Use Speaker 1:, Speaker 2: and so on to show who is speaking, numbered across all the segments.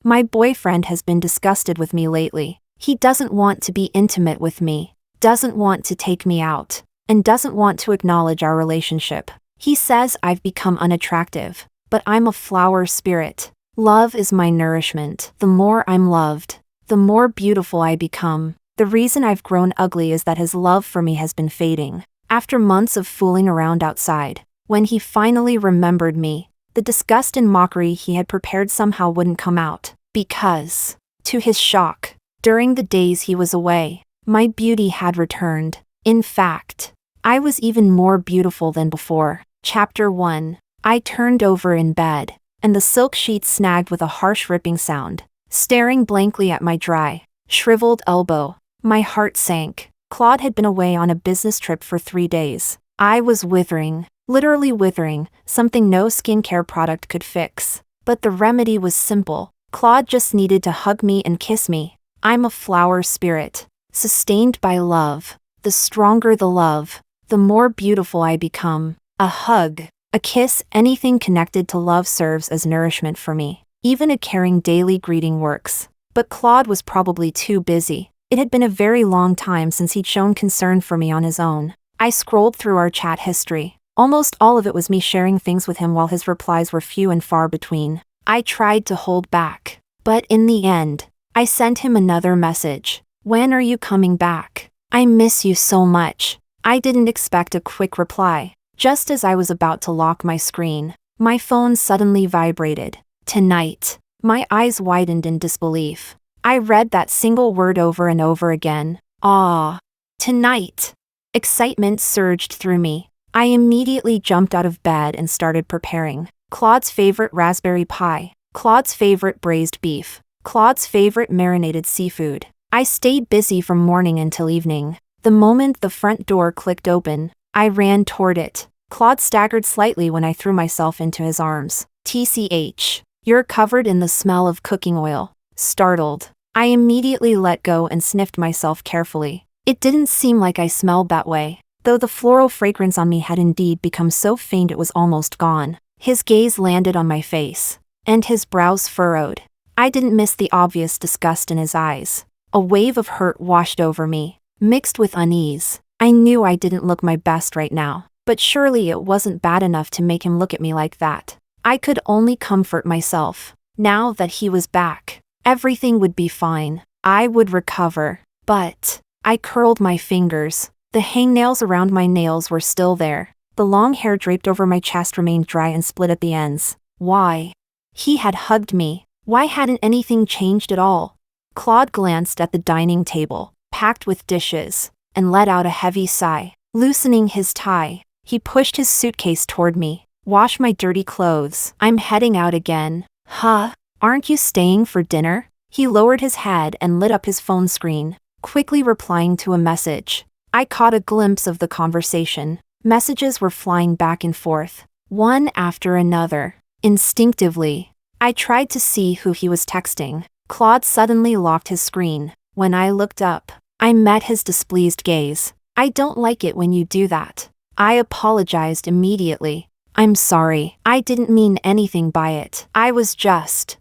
Speaker 1: My boyfriend has been disgusted with me lately. He doesn't want to be intimate with me, doesn't want to take me out, and doesn't want to acknowledge our relationship. He says I've become unattractive, but I'm a flower spirit. Love is my nourishment. The more I'm loved, the more beautiful I become. The reason I've grown ugly is that his love for me has been fading. After months of fooling around outside, when he finally remembered me, the disgust and mockery he had prepared somehow wouldn't come out. Because, to his shock, during the days he was away, my beauty had returned. In fact, I was even more beautiful than before. Chapter 1. I turned over in bed, and the silk sheets snagged with a harsh ripping sound. Staring blankly at my dry, shriveled elbow, my heart sank. Claude had been away on a business trip for 3 days. I was withering, literally withering, something no skincare product could fix. But the remedy was simple. Claude just needed to hug me and kiss me. I'm a flower spirit, sustained by love. The stronger the love, the more beautiful I become. A hug, a kiss, anything connected to love serves as nourishment for me. Even a caring daily greeting works. But Claude was probably too busy. It had been a very long time since he'd shown concern for me on his own. I scrolled through our chat history. Almost all of it was me sharing things with him while his replies were few and far between. I tried to hold back. But in the end, I sent him another message. When are you coming back? I miss you so much. I didn't expect a quick reply. Just as I was about to lock my screen, my phone suddenly vibrated. Tonight. My eyes widened in disbelief. I read that single word over and over again. Ah. Tonight. Excitement surged through me. I immediately jumped out of bed and started preparing. Claude's favorite raspberry pie. Claude's favorite braised beef. Claude's favorite marinated seafood. I stayed busy from morning until evening. The moment the front door clicked open, I ran toward it. Claude staggered slightly when I threw myself into his arms. TCH. You're covered in the smell of cooking oil. Startled, I immediately let go and sniffed myself carefully. It didn't seem like I smelled that way, though the floral fragrance on me had indeed become so faint it was almost gone. His gaze landed on my face, and his brows furrowed. I didn't miss the obvious disgust in his eyes. A wave of hurt washed over me, mixed with unease. I knew I didn't look my best right now, but surely it wasn't bad enough to make him look at me like that. I could only comfort myself. Now that he was back, everything would be fine. I would recover. But I curled my fingers. The hangnails around my nails were still there. The long hair draped over my chest remained dry and split at the ends. Why? He had hugged me. Why hadn't anything changed at all? Claude glanced at the dining table, packed with dishes, and let out a heavy sigh. Loosening his tie, he pushed his suitcase toward me. Wash my dirty clothes. I'm heading out again. Huh? Aren't you staying for dinner? He lowered his head and lit up his phone screen, quickly replying to a message. I caught a glimpse of the conversation. Messages were flying back and forth, one after another. Instinctively, I tried to see who he was texting. Claude suddenly locked his screen. When I looked up, I met his displeased gaze. I don't like it when you do that. I apologized immediately. I'm sorry. I didn't mean anything by it. I was just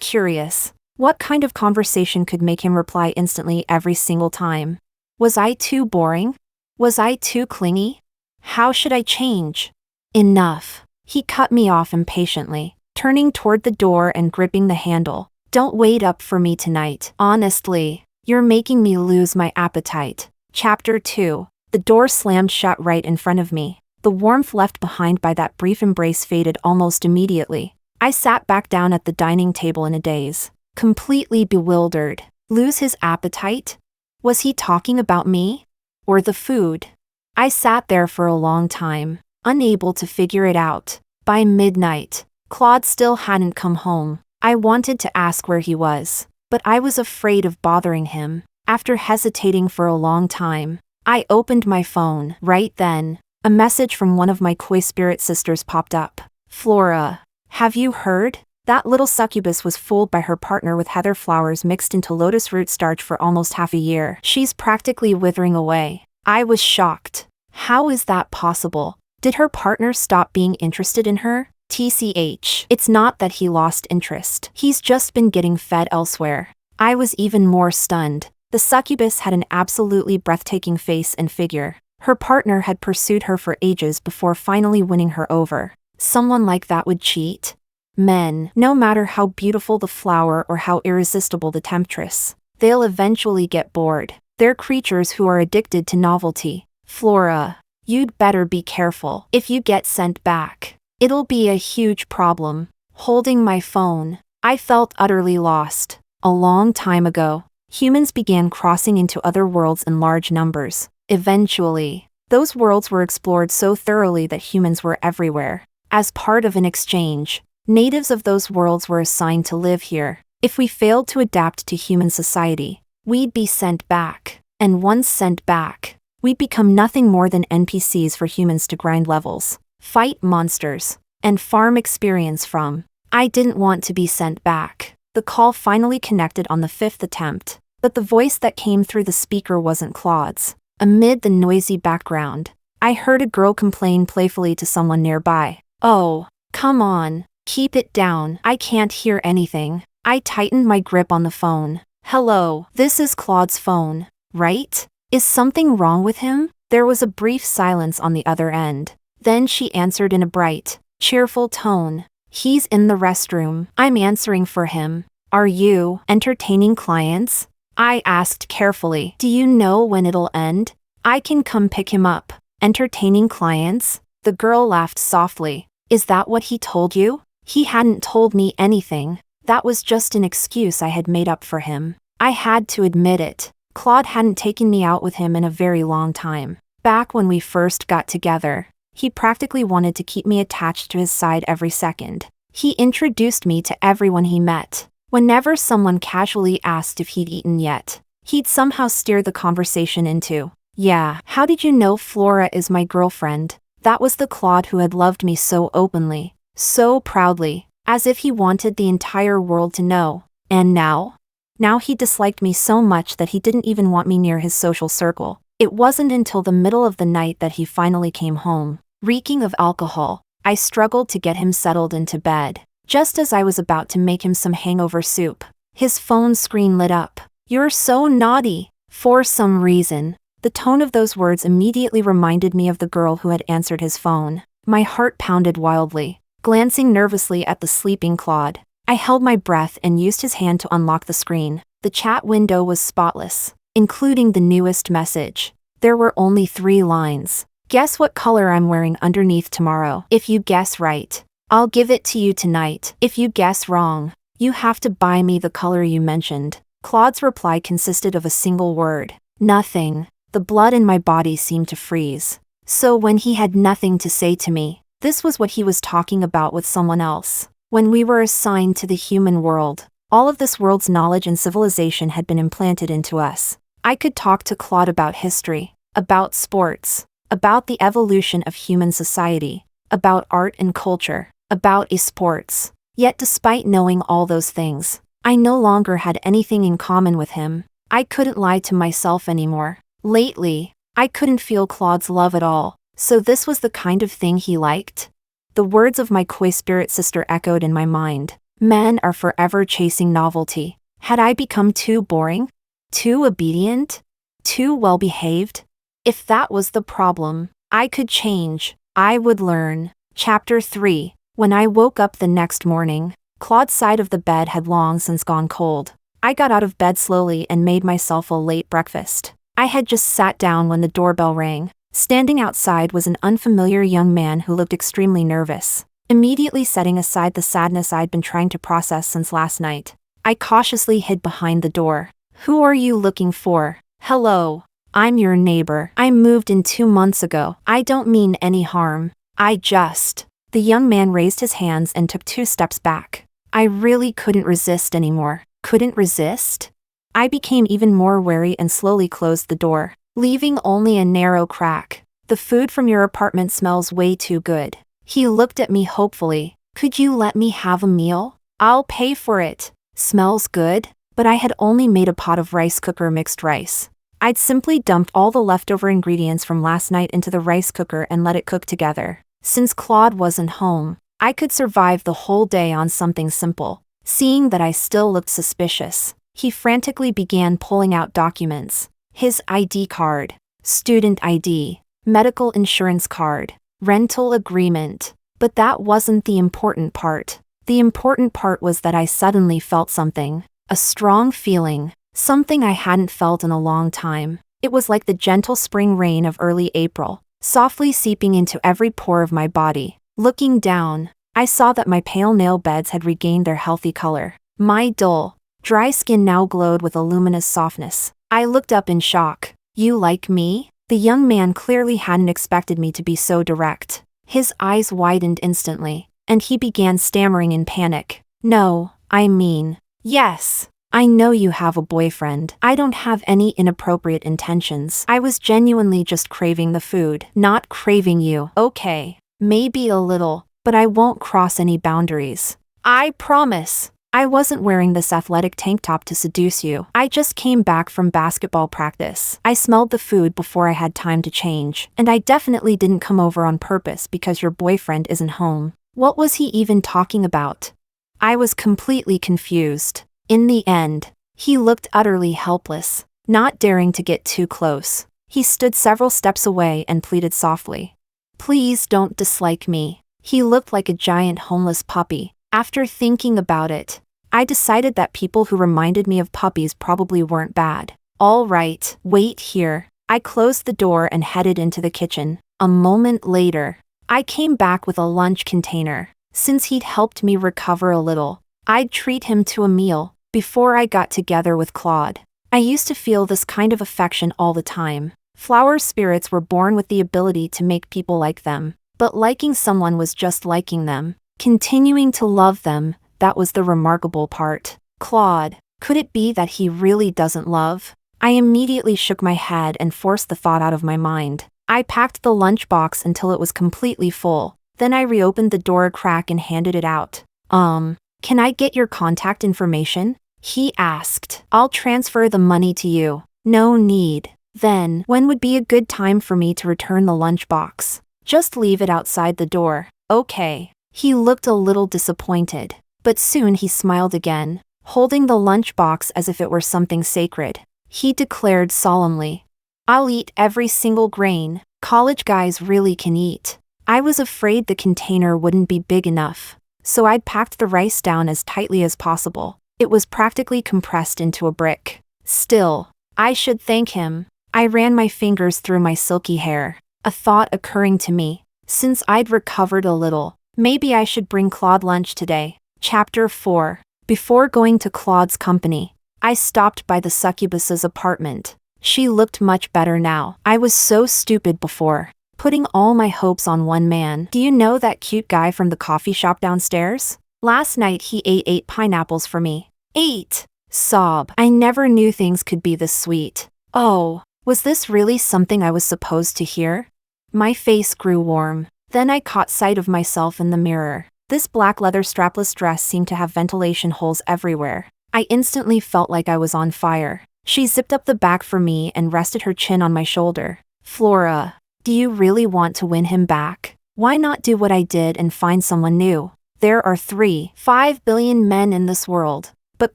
Speaker 1: curious. What kind of conversation could make him reply instantly every single time? Was I too boring? Was I too clingy? How should I change? Enough. He cut me off impatiently, turning toward the door and gripping the handle. Don't wait up for me tonight. Honestly, you're making me lose my appetite. Chapter 2. The door slammed shut right in front of me. The warmth left behind by that brief embrace faded almost immediately. I sat back down at the dining table in a daze, completely bewildered. Lose his appetite? Was he talking about me? Or the food? I sat there for a long time, unable to figure it out. By midnight, Claude still hadn't come home. I wanted to ask where he was, but I was afraid of bothering him. After hesitating for a long time, I opened my phone. Right then, a message from one of my koi spirit sisters popped up. Flora, have you heard? That little succubus was fooled by her partner with heather flowers mixed into lotus root starch for almost half a year. She's practically withering away. I was shocked. How is that possible? Did her partner stop being interested in her? TCH. It's not that he lost interest. He's just been getting fed elsewhere. I was even more stunned. The succubus had an absolutely breathtaking face and figure. Her partner had pursued her for ages before finally winning her over. Someone like that would cheat? Men, no matter how beautiful the flower or how irresistible the temptress, they'll eventually get bored. They're creatures who are addicted to novelty. Flora, you'd better be careful. If you get sent back, it'll be a huge problem. Holding my phone, I felt utterly lost. A long time ago, humans began crossing into other worlds in large numbers. Eventually, those worlds were explored so thoroughly that humans were everywhere. As part of an exchange, natives of those worlds were assigned to live here. If we failed to adapt to human society, we'd be sent back. And once sent back, we'd become nothing more than NPCs for humans to grind levels, fight monsters, and farm experience from. I didn't want to be sent back. The call finally connected on the 5th attempt, but the voice that came through the speaker wasn't Claude's. Amid the noisy background, I heard a girl complain playfully to someone nearby. "Oh, come on, keep it down. I can't hear anything." I tightened my grip on the phone. "Hello, this is Claude's phone, right? Is something wrong with him?" There was a brief silence on the other end. Then she answered in a bright, cheerful tone. "He's in the restroom. I'm answering for him." "Are you entertaining clients?" I asked carefully. "Do you know when it'll end? I can come pick him up." "Entertaining clients?" The girl laughed softly. "Is that what he told you?" He hadn't told me anything. That was just an excuse I had made up for him. I had to admit it. Claude hadn't taken me out with him in a very long time. Back when we first got together, he practically wanted to keep me attached to his side every second. He introduced me to everyone he met. Whenever someone casually asked if he'd eaten yet, he'd somehow steer the conversation into, "Yeah, how did you know Flora is my girlfriend?" That was the Claude who had loved me so openly, so proudly, as if he wanted the entire world to know. And now? Now he disliked me so much that he didn't even want me near his social circle. It wasn't until the middle of the night that he finally came home, reeking of alcohol. I struggled to get him settled into bed. Just as I was about to make him some hangover soup, his phone screen lit up. "You're so naughty." For some reason, the tone of those words immediately reminded me of the girl who had answered his phone. My heart pounded wildly. Glancing nervously at the sleeping Claude, I held my breath and used his hand to unlock the screen. The chat window was spotless, including the newest message. There were only 3 lines. "Guess what color I'm wearing underneath tomorrow. If you guess right, I'll give it to you tonight. If you guess wrong, you have to buy me the color you mentioned." Claude's reply consisted of a single word. Nothing. The blood in my body seemed to freeze. So when he had nothing to say to me, this was what he was talking about with someone else. When we were assigned to the human world, all of this world's knowledge and civilization had been implanted into us. I could talk to Claude about history, about sports, about the evolution of human society, about art and culture, about esports. Yet despite knowing all those things, I no longer had anything in common with him. I couldn't lie to myself anymore. Lately, I couldn't feel Claude's love at all. So this was the kind of thing he liked? The words of my coy spirit sister echoed in my mind. Men are forever chasing novelty. Had I become too boring? Too obedient? Too well-behaved? If that was the problem, I could change. I would learn. Chapter 3. When I woke up the next morning, Claude's side of the bed had long since gone cold. I got out of bed slowly and made myself a late breakfast. I had just sat down when the doorbell rang. Standing outside was an unfamiliar young man who looked extremely nervous. Immediately setting aside the sadness I'd been trying to process since last night, I cautiously hid behind the door. "Who are you looking for?" "Hello. I'm your neighbor. I moved in 2 months ago. I don't mean any harm. The young man raised his hands and took 2 steps back. I really couldn't resist anymore. Couldn't resist? I became even more wary and slowly closed the door, leaving only a narrow crack. "The food from your apartment smells way too good." He looked at me hopefully. "Could you let me have a meal? I'll pay for it." Smells good? But I had only made a pot of rice cooker mixed rice. I'd simply dumped all the leftover ingredients from last night into the rice cooker and let it cook together. Since Claude wasn't home, I could survive the whole day on something simple. Seeing that I still looked suspicious, he frantically began pulling out documents. His ID card, student ID, medical insurance card, rental agreement. But that wasn't the important part. The important part was that I suddenly felt something. A strong feeling. Something I hadn't felt in a long time. It was like the gentle spring rain of early April, softly seeping into every pore of my body. Looking down, I saw that my pale nail beds had regained their healthy color. My dull, dry skin now glowed with a luminous softness. I looked up in shock. "You like me?" The young man clearly hadn't expected me to be so direct. His eyes widened instantly, and he began stammering in panic. "No, I mean, yes. I know you have a boyfriend. I don't have any inappropriate intentions. I was genuinely just craving the food, not craving you. Okay, maybe a little, but I won't cross any boundaries. I promise. I wasn't wearing this athletic tank top to seduce you. I just came back from basketball practice. I smelled the food before I had time to change, and I definitely didn't come over on purpose because your boyfriend isn't home." What was he even talking about? I was completely confused. In the end, he looked utterly helpless, not daring to get too close. He stood several steps away and pleaded softly. "Please don't dislike me." He looked like a giant homeless puppy. After thinking about it, I decided that people who reminded me of puppies probably weren't bad. "All right, wait here." I closed the door and headed into the kitchen. A moment later, I came back with a lunch container. Since he'd helped me recover a little, I'd treat him to a meal. Before I got together with Claude, I used to feel this kind of affection all the time. Flower spirits were born with the ability to make people like them. But liking someone was just liking them. Continuing to love them, that was the remarkable part. Claude, could it be that he really doesn't love? I immediately shook my head and forced the thought out of my mind. I packed the lunchbox until it was completely full. Then I reopened the door a crack and handed it out. Can I get your contact information?" he asked. "I'll transfer the money to you." "No need." "Then, when would be a good time for me to return the lunchbox?" "Just leave it outside the door." "Okay." He looked a little disappointed, but soon he smiled again, holding the lunchbox as if it were something sacred. He declared solemnly, "I'll eat every single grain. College guys really can eat." I was afraid the container wouldn't be big enough, so I'd packed the rice down as tightly as possible. It was practically compressed into a brick. Still, I should thank him. I ran my fingers through my silky hair, a thought occurring to me. Since I'd recovered a little, maybe I should bring Claude lunch today. Chapter 4. Before going to Claude's company, I stopped by the succubus's apartment. She looked much better now. I was so stupid before, putting all my hopes on one man. "Do you know that cute guy from the coffee shop downstairs? Last night he ate 8 pineapples for me." 8! Sob. I never knew things could be this sweet. Oh, was this really something I was supposed to hear? My face grew warm. Then I caught sight of myself in the mirror. This black leather strapless dress seemed to have ventilation holes everywhere. I instantly felt like I was on fire. She zipped up the back for me and rested her chin on my shoulder. "Flora, do you really want to win him back? Why not do what I did and find someone new? There are 3.5 billion men in this world, but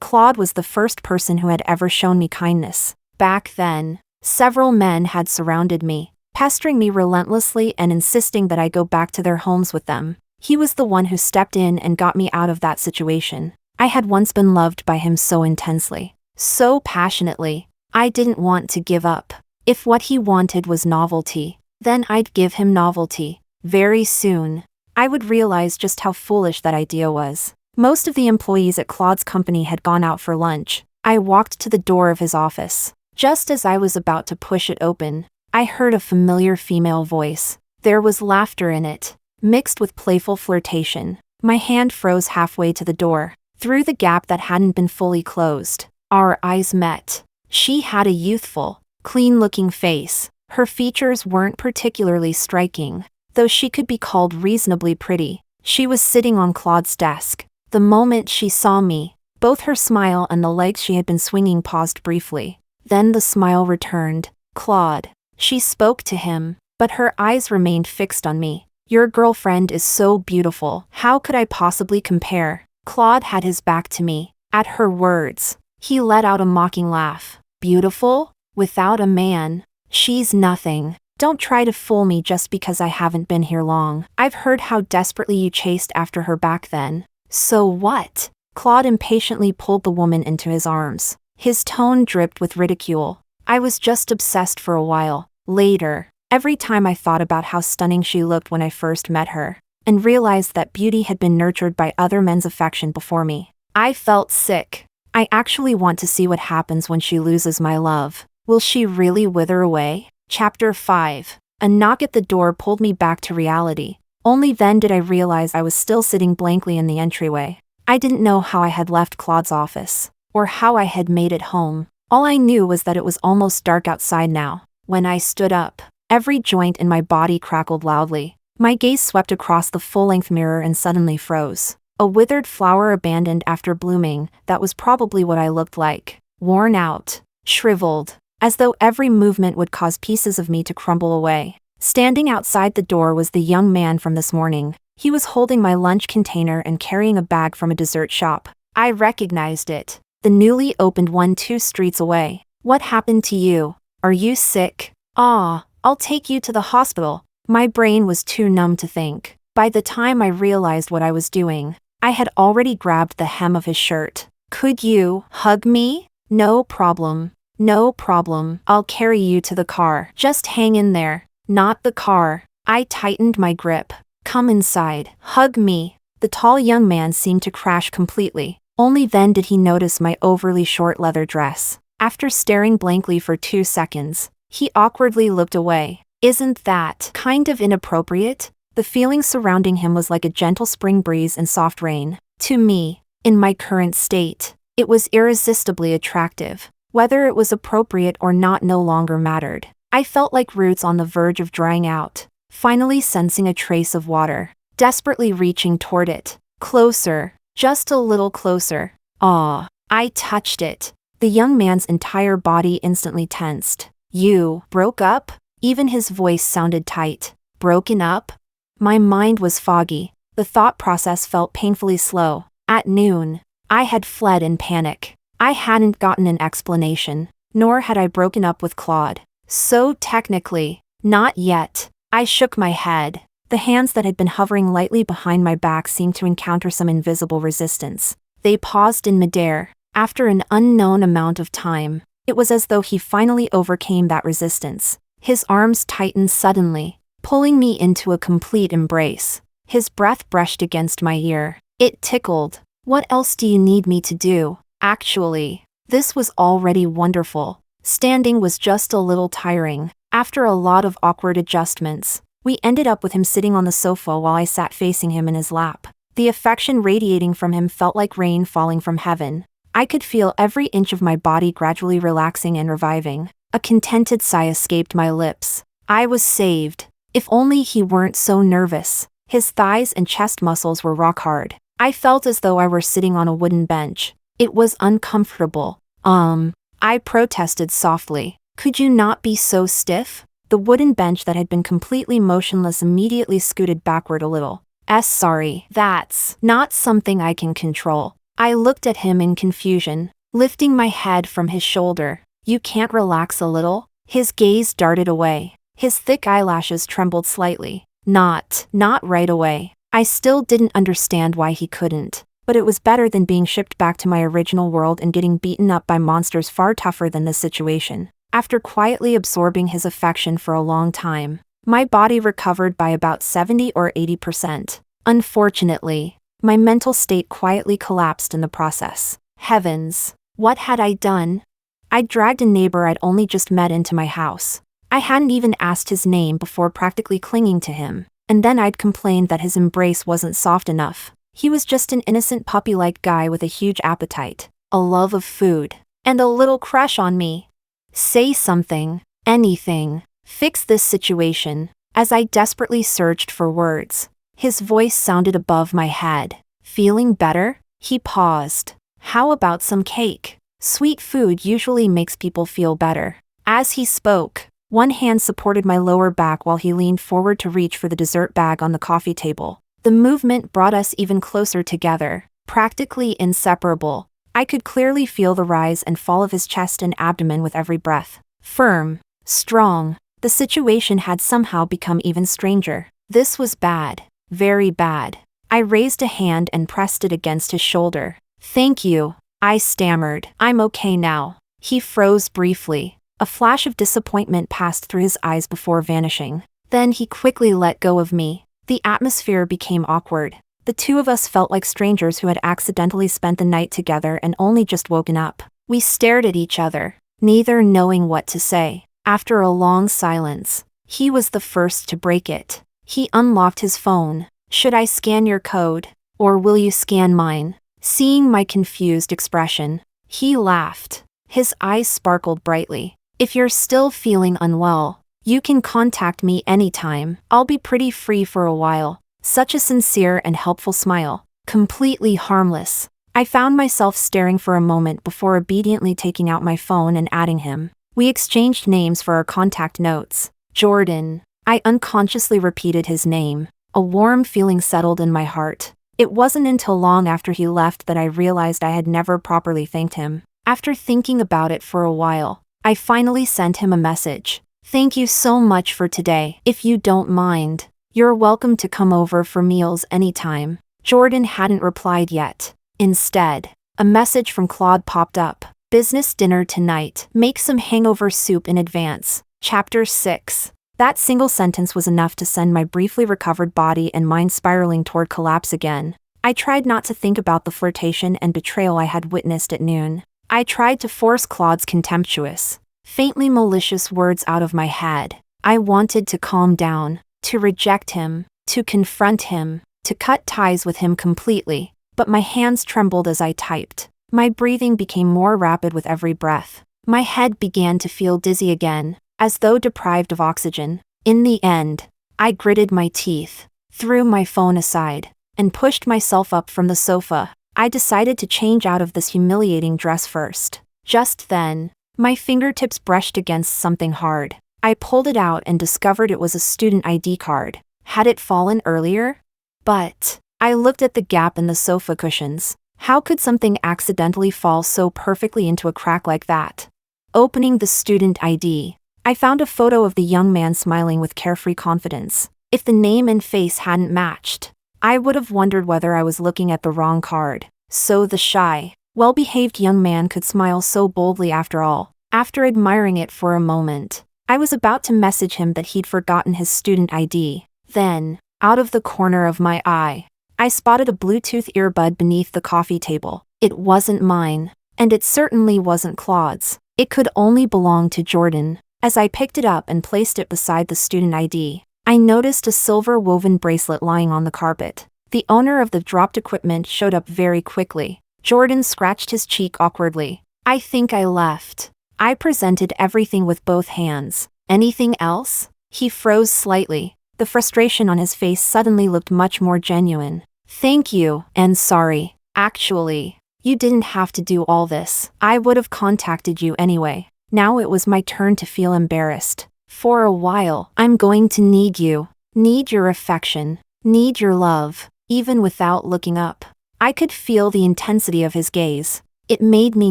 Speaker 1: Claude was the first person who had ever shown me kindness. Back then, several men had surrounded me, pestering me relentlessly and insisting that I go back to their homes with them. He was the one who stepped in and got me out of that situation. I had once been loved by him so intensely, so passionately. I didn't want to give up. If what he wanted was novelty, then I'd give him novelty. Very soon, I would realize just how foolish that idea was. Most of the employees at Claude's company had gone out for lunch. I walked to the door of his office. Just as I was about to push it open, I heard a familiar female voice. There was laughter in it, mixed with playful flirtation. My hand froze halfway to the door, through the gap that hadn't been fully closed. Our eyes met. She had a youthful, clean-looking face. Her features weren't particularly striking, though she could be called reasonably pretty. She was sitting on Claude's desk. The moment she saw me, both her smile and the legs she had been swinging paused briefly. Then the smile returned. "Claude." She spoke to him, but her eyes remained fixed on me. Your girlfriend is so beautiful. How could I possibly compare? Claude had his back to me. At her words, he let out a mocking laugh. Beautiful? Without a man? She's nothing. Don't try to fool me just because I haven't been here long. I've heard how desperately you chased after her back then. So what? Claude impatiently pulled the woman into his arms. His tone dripped with ridicule. I was just obsessed for a while. Later, every time I thought about how stunning she looked when I first met her, and realized that beauty had been nurtured by other men's affection before me, I felt sick. I actually want to see what happens when she loses my love. Will she really wither away? Chapter 5. A knock at the door pulled me back to reality. Only then did I realize I was still sitting blankly in the entryway. I didn't know how I had left Claude's office, or how I had made it home. All I knew was that it was almost dark outside now. When I stood up, every joint in my body crackled loudly. My gaze swept across the full-length mirror and suddenly froze. A withered flower abandoned after blooming, that was probably what I looked like. Worn out, shriveled, as though every movement would cause pieces of me to crumble away. Standing outside the door was the young man from this morning. He was holding my lunch container and carrying a bag from a dessert shop. I recognized it. The newly opened one 2 streets away. What happened to you? Are you sick? I'll take you to the hospital. My brain was too numb to think. By the time I realized what I was doing, I had already grabbed the hem of his shirt. Could you hug me? No problem. No problem. I'll carry you to the car. Just hang in there. Not the car. I tightened my grip. Come inside. Hug me. The tall young man seemed to crash completely. Only then did he notice my overly short leather dress. After staring blankly for 2 seconds, he awkwardly looked away. Isn't that kind of inappropriate? The feeling surrounding him was like a gentle spring breeze and soft rain. To me, in my current state, it was irresistibly attractive. Whether it was appropriate or not no longer mattered. I felt like roots on the verge of drying out, finally sensing a trace of water, desperately reaching toward it. Closer, just a little closer. I touched it. The young man's entire body instantly tensed. You broke up? Even his voice sounded tight. Broken up? My mind was foggy. The thought process felt painfully slow. At noon, I had fled in panic. I hadn't gotten an explanation, nor had I broken up with Claude. So technically, not yet. I shook my head. The hands that had been hovering lightly behind my back seemed to encounter some invisible resistance. They paused in midair. After an unknown amount of time, it was as though he finally overcame that resistance. His arms tightened suddenly, pulling me into a complete embrace. His breath brushed against my ear. It tickled. What else do you need me to do? Actually, this was already wonderful. Standing was just a little tiring. After a lot of awkward adjustments, we ended up with him sitting on the sofa while I sat facing him in his lap. The affection radiating from him felt like rain falling from heaven. I could feel every inch of my body gradually relaxing and reviving. A contented sigh escaped my lips. I was saved. If only he weren't so nervous. His thighs and chest muscles were rock hard. I felt as though I were sitting on a wooden bench. It was uncomfortable. I protested softly. Could you not be so stiff? The wooden bench that had been completely motionless immediately scooted backward a little. Sorry. That's not something I can control. I looked at him in confusion, lifting my head from his shoulder. You can't relax a little? His gaze darted away. His thick eyelashes trembled slightly. Not right away. I still didn't understand why he couldn't, but it was better than being shipped back to my original world and getting beaten up by monsters far tougher than this situation. After quietly absorbing his affection for a long time, my body recovered by about 70 or 80%. Unfortunately, my mental state quietly collapsed in the process. Heavens, what had I done? I'd dragged a neighbor I'd only just met into my house. I hadn't even asked his name before practically clinging to him, and then I'd complained that his embrace wasn't soft enough. He was just an innocent puppy-like guy with a huge appetite, a love of food, and a little crush on me. Say something, anything, fix this situation. As I desperately searched for words, his voice sounded above my head. Feeling better? He paused. How about some cake? Sweet food usually makes people feel better. As he spoke, One hand supported my lower back while he leaned forward to reach for the dessert bag on the coffee table. The movement brought us even closer together, practically inseparable. I could clearly feel the rise and fall of his chest and abdomen with every breath. Firm, strong. The situation had somehow become even stranger. This was bad, very bad. I raised a hand and pressed it against his shoulder. "Thank you," I stammered. "I'm okay now." He froze briefly. A flash of disappointment passed through his eyes before vanishing. Then he quickly let go of me. The atmosphere became awkward. The two of us felt like strangers who had accidentally spent the night together and only just woken up. We stared at each other, neither knowing what to say. After a long silence, he was the first to break it. He unlocked his phone. "Should I scan your code, or will you scan mine?" Seeing my confused expression, he laughed. His eyes sparkled brightly. "If you're still feeling unwell, you can contact me anytime. I'll be pretty free for a while." Such a sincere and helpful smile, completely harmless. I found myself staring for a moment before obediently taking out my phone and adding him. We exchanged names for our contact notes. Jordan. I unconsciously repeated his name. A warm feeling settled in my heart. It wasn't until long after he left that I realized I had never properly thanked him. After thinking about it for a while, I finally sent him a message. "Thank you so much for today. If you don't mind, you're welcome to come over for meals anytime." Jordan hadn't replied yet. Instead, a message from Claude popped up. "Business dinner tonight. Make some hangover soup in advance." Chapter 6. That single sentence was enough to send my briefly recovered body and mind spiraling toward collapse again. I tried not to think about the flirtation and betrayal I had witnessed at noon. I tried to force Claude's contemptuous, faintly malicious words out of my head. I wanted to calm down, to reject him, to confront him, to cut ties with him completely, but my hands trembled as I typed. My breathing became more rapid with every breath. My head began to feel dizzy again, as though deprived of oxygen. In the end, I gritted my teeth, threw my phone aside, and pushed myself up from the sofa. I decided to change out of this humiliating dress first. Just then, my fingertips brushed against something hard. I pulled it out and discovered it was a student ID card. Had it fallen earlier? But I looked at the gap in the sofa cushions. How could something accidentally fall so perfectly into a crack like that? Opening the student ID, I found a photo of the young man smiling with carefree confidence. If the name and face hadn't matched, I would have wondered whether I was looking at the wrong card. So the shy, well-behaved young man could smile so boldly after all. After admiring it for a moment, I was about to message him that he'd forgotten his student ID. Then, out of the corner of my eye, I spotted a Bluetooth earbud beneath the coffee table. It wasn't mine, and it certainly wasn't Claude's. It could only belong to Jordan. As I picked it up and placed it beside the student ID, I noticed a silver woven bracelet lying on the carpet. The owner of the dropped equipment showed up very quickly. Jordan scratched his cheek awkwardly. "I think I left." I presented everything with both hands. "Anything else?" He froze slightly. The frustration on his face suddenly looked much more genuine. "Thank you, and sorry. Actually, you didn't have to do all this. I would have contacted you anyway." Now it was my turn to feel embarrassed. "For a while, I'm going to need you. Need your affection. Need your love." Even without looking up, I could feel the intensity of his gaze. It made me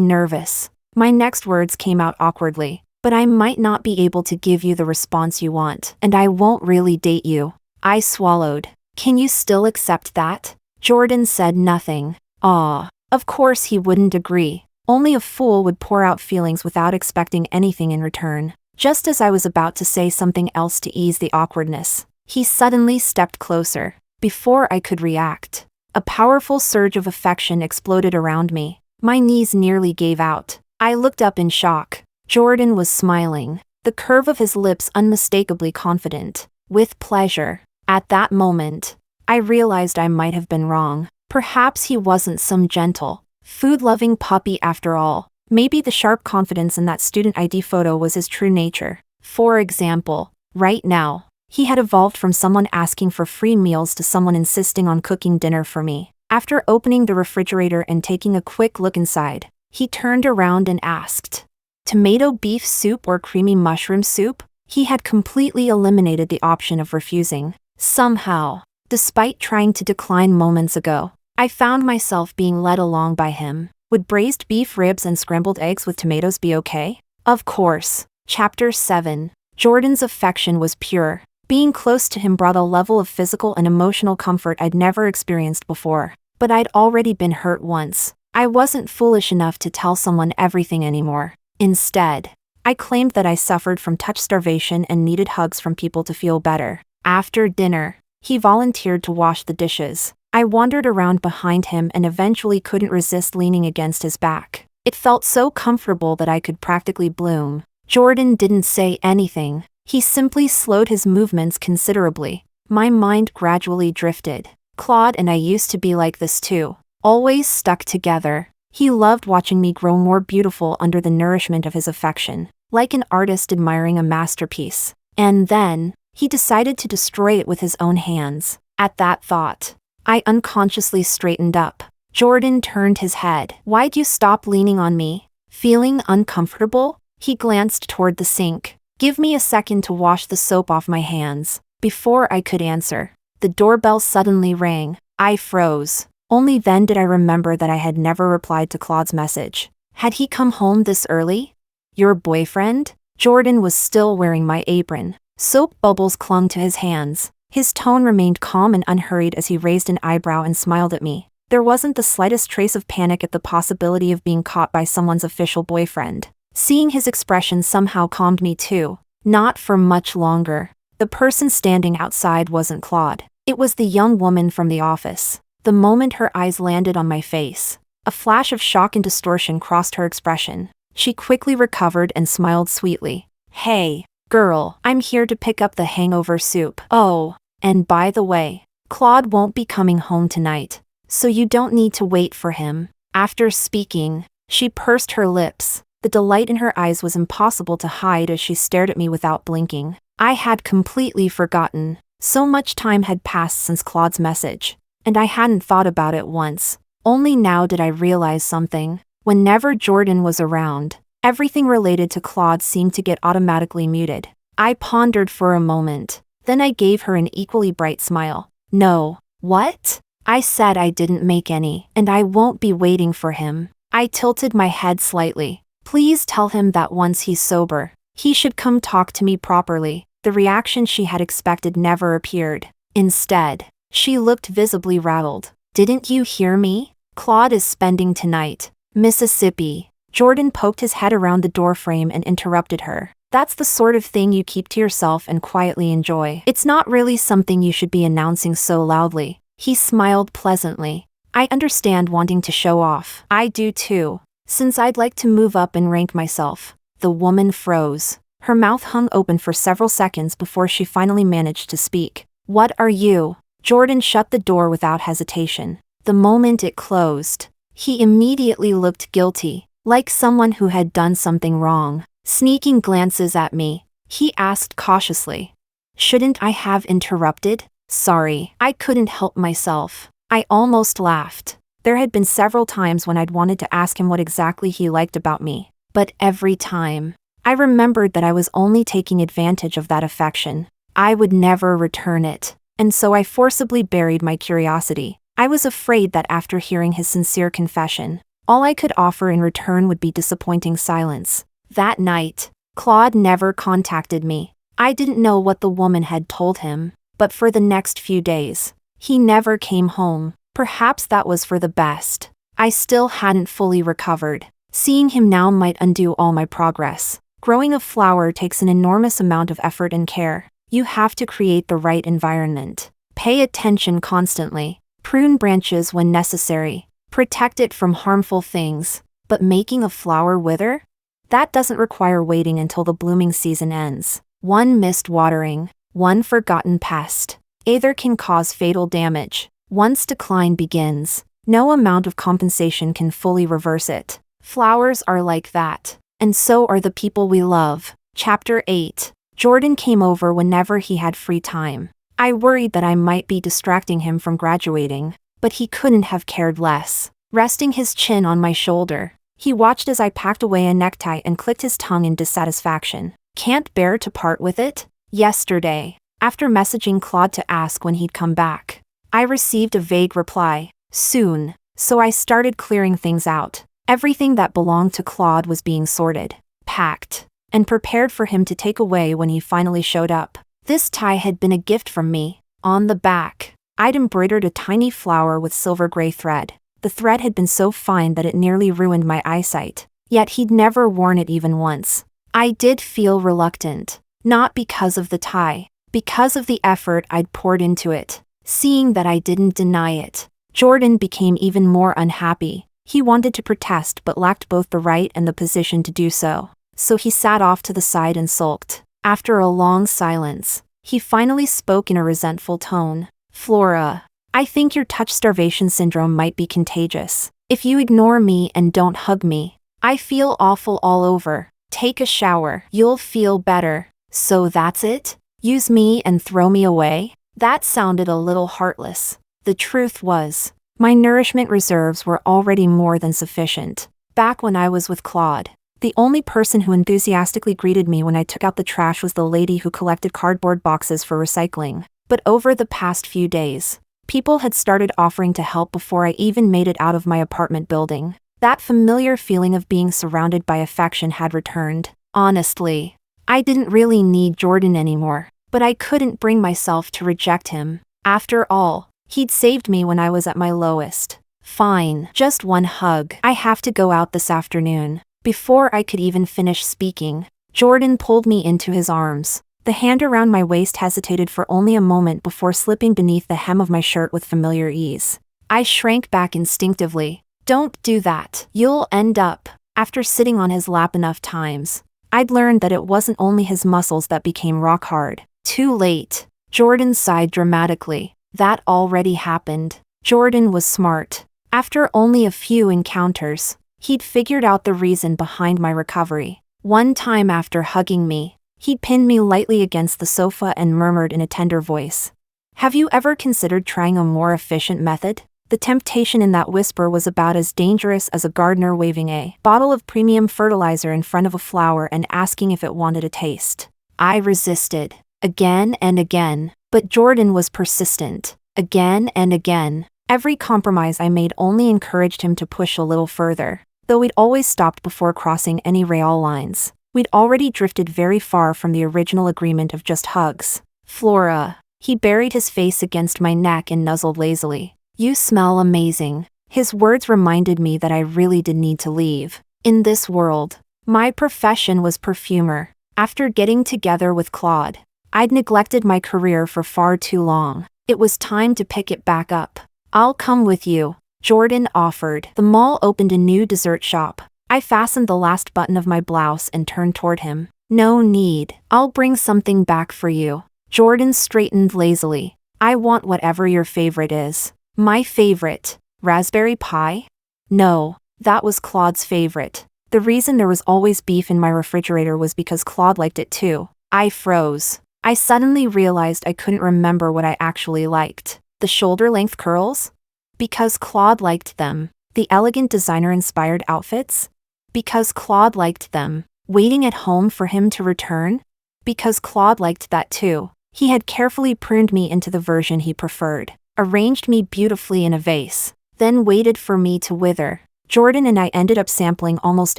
Speaker 1: nervous. My next words came out awkwardly. "But I might not be able to give you the response you want, and I won't really date you." I swallowed. "Can you still accept that?" Jordan said nothing. Of course he wouldn't agree. Only a fool would pour out feelings without expecting anything in return. Just as I was about to say something else to ease the awkwardness, he suddenly stepped closer. Before I could react, a powerful surge of affection exploded around me. My knees nearly gave out. I looked up in shock. Jordan was smiling, the curve of his lips unmistakably confident, with pleasure. At that moment, I realized I might have been wrong. Perhaps he wasn't some gentle, food-loving puppy after all. Maybe the sharp confidence in that student ID photo was his true nature. For example, right now, he had evolved from someone asking for free meals to someone insisting on cooking dinner for me. After opening the refrigerator and taking a quick look inside, he turned around and asked, "Tomato beef soup or creamy mushroom soup?" He had completely eliminated the option of refusing. Somehow, despite trying to decline moments ago, I found myself being led along by him. Would braised beef ribs and scrambled eggs with tomatoes be okay? Of course. Chapter 7. Jordan's affection was pure. Being close to him brought a level of physical and emotional comfort I'd never experienced before. But I'd already been hurt once. I wasn't foolish enough to tell someone everything anymore. Instead, I claimed that I suffered from touch starvation and needed hugs from people to feel better. After dinner, he volunteered to wash the dishes. I wandered around behind him and eventually couldn't resist leaning against his back. It felt so comfortable that I could practically bloom. Jordan didn't say anything. He simply slowed his movements considerably. My mind gradually drifted. Claude and I used to be like this too. Always stuck together. He loved watching me grow more beautiful under the nourishment of his affection, like an artist admiring a masterpiece. And then, he decided to destroy it with his own hands. At that thought, I unconsciously straightened up. Jordan turned his head. "Why'd you stop leaning on me? Feeling uncomfortable?" He glanced toward the sink. "Give me a second to wash the soap off my hands." Before I could answer, the doorbell suddenly rang. I froze. Only then did I remember that I had never replied to Claude's message. Had he come home this early? "Your boyfriend?" Jordan was still wearing my apron. Soap bubbles clung to his hands. His tone remained calm and unhurried as he raised an eyebrow and smiled at me. There wasn't the slightest trace of panic at the possibility of being caught by someone's official boyfriend. Seeing his expression somehow calmed me too. Not for much longer. The person standing outside wasn't Claude. It was the young woman from the office. The moment her eyes landed on my face, a flash of shock and distortion crossed her expression. She quickly recovered and smiled sweetly. "Hey, girl, I'm here to pick up the hangover soup. Oh, and by the way, Claude won't be coming home tonight, so you don't need to wait for him." After speaking, she pursed her lips. The delight in her eyes was impossible to hide as she stared at me without blinking. I had completely forgotten. So much time had passed since Claude's message, and I hadn't thought about it once. Only now did I realize something. Whenever Jordan was around, everything related to Claude seemed to get automatically muted. I pondered for a moment. Then I gave her an equally bright smile. "No." "What?" "I said I didn't make any, and I won't be waiting for him." I tilted my head slightly. "Please tell him that once he's sober, he should come talk to me properly." The reaction she had expected never appeared. Instead, she looked visibly rattled. "Didn't you hear me? Claude is spending tonight. Mississippi." Jordan poked his head around the doorframe and interrupted her. "That's the sort of thing you keep to yourself and quietly enjoy. It's not really something you should be announcing so loudly." He smiled pleasantly. "I understand wanting to show off. I do too. Since I'd like to move up and rank myself." The woman froze. Her mouth hung open for several seconds before she finally managed to speak. "What are you?" Jordan shut the door without hesitation. The moment it closed, he immediately looked guilty, like someone who had done something wrong. Sneaking glances at me, he asked cautiously, "Shouldn't I have interrupted?" "Sorry, I couldn't help myself." I almost laughed. There had been several times when I'd wanted to ask him what exactly he liked about me, but every time, I remembered that I was only taking advantage of that affection. I would never return it, and so I forcibly buried my curiosity. I was afraid that after hearing his sincere confession, all I could offer in return would be disappointing silence. That night, Claude never contacted me. I didn't know what the woman had told him, but for the next few days, he never came home. Perhaps that was for the best. I still hadn't fully recovered. Seeing him now might undo all my progress. Growing a flower takes an enormous amount of effort and care. You have to create the right environment. Pay attention constantly. Prune branches when necessary. Protect it from harmful things. But making a flower wither? That doesn't require waiting until the blooming season ends. One missed watering, one forgotten pest. Either can cause fatal damage. Once decline begins, no amount of compensation can fully reverse it. Flowers are like that. And so are the people we love. Chapter 8. Jordan came over whenever he had free time. I worried that I might be distracting him from graduating, but he couldn't have cared less. Resting his chin on my shoulder, he watched as I packed away a necktie and clicked his tongue in dissatisfaction. Can't bear to part with it? Yesterday, after messaging Claude to ask when he'd come back, I received a vague reply, soon, so I started clearing things out. Everything that belonged to Claude was being sorted, packed, and prepared for him to take away when he finally showed up. This tie had been a gift from me. On the back, I'd embroidered a tiny flower with silver gray thread. The thread had been so fine that it nearly ruined my eyesight, yet he'd never worn it even once. I did feel reluctant, not because of the tie, because of the effort I'd poured into it. Seeing that I didn't deny it, Jordan became even more unhappy. He wanted to protest but lacked both the right and the position to do so. So he sat off to the side and sulked. After a long silence, he finally spoke in a resentful tone. Flora, I think your touch starvation syndrome might be contagious. If you ignore me and don't hug me, I feel awful all over. Take a shower. You'll feel better. So that's it? Use me and throw me away? That sounded a little heartless. The truth was, my nourishment reserves were already more than sufficient. Back when I was with Claude, the only person who enthusiastically greeted me when I took out the trash was the lady who collected cardboard boxes for recycling. But over the past few days, people had started offering to help before I even made it out of my apartment building. That familiar feeling of being surrounded by affection had returned. Honestly, I didn't really need Jordan anymore, but I couldn't bring myself to reject him. After all, he'd saved me when I was at my lowest. Fine, just one hug. I have to go out this afternoon. Before I could even finish speaking, Jordan pulled me into his arms. The hand around my waist hesitated for only a moment before slipping beneath the hem of my shirt with familiar ease. I shrank back instinctively. Don't do that. You'll end up. After sitting on his lap enough times, I'd learned that it wasn't only his muscles that became rock hard. Too late. Jordan sighed dramatically. That already happened. Jordan was smart. After only a few encounters, he'd figured out the reason behind my recovery. One time after hugging me, he pinned me lightly against the sofa and murmured in a tender voice, "Have you ever considered trying a more efficient method?" The temptation in that whisper was about as dangerous as a gardener waving a bottle of premium fertilizer in front of a flower and asking if it wanted a taste. I resisted, again and again, but Jordan was persistent, again and again. Every compromise I made only encouraged him to push a little further, though we'd always stopped before crossing any real lines. We'd already drifted very far from the original agreement of just hugs. Flora, he buried his face against my neck and nuzzled lazily. You smell amazing. His words reminded me that I really did need to leave. In this world, my profession was perfumer. After getting together with Claude, I'd neglected my career for far too long. It was time to pick it back up. I'll come with you, Jordan offered. The mall opened a new dessert shop. I fastened the last button of my blouse and turned toward him. No need. I'll bring something back for you. Jordan straightened lazily. I want whatever your favorite is. My favorite? Raspberry pie? No, that was Claude's favorite. The reason there was always beef in my refrigerator was because Claude liked it too. I froze. I suddenly realized I couldn't remember what I actually liked. The shoulder-length curls? Because Claude liked them. The elegant designer-inspired outfits? Because Claude liked them. Waiting at home for him to return? Because Claude liked that too. He had carefully pruned me into the version he preferred, arranged me beautifully in a vase, then waited for me to wither. Jordan and I ended up sampling almost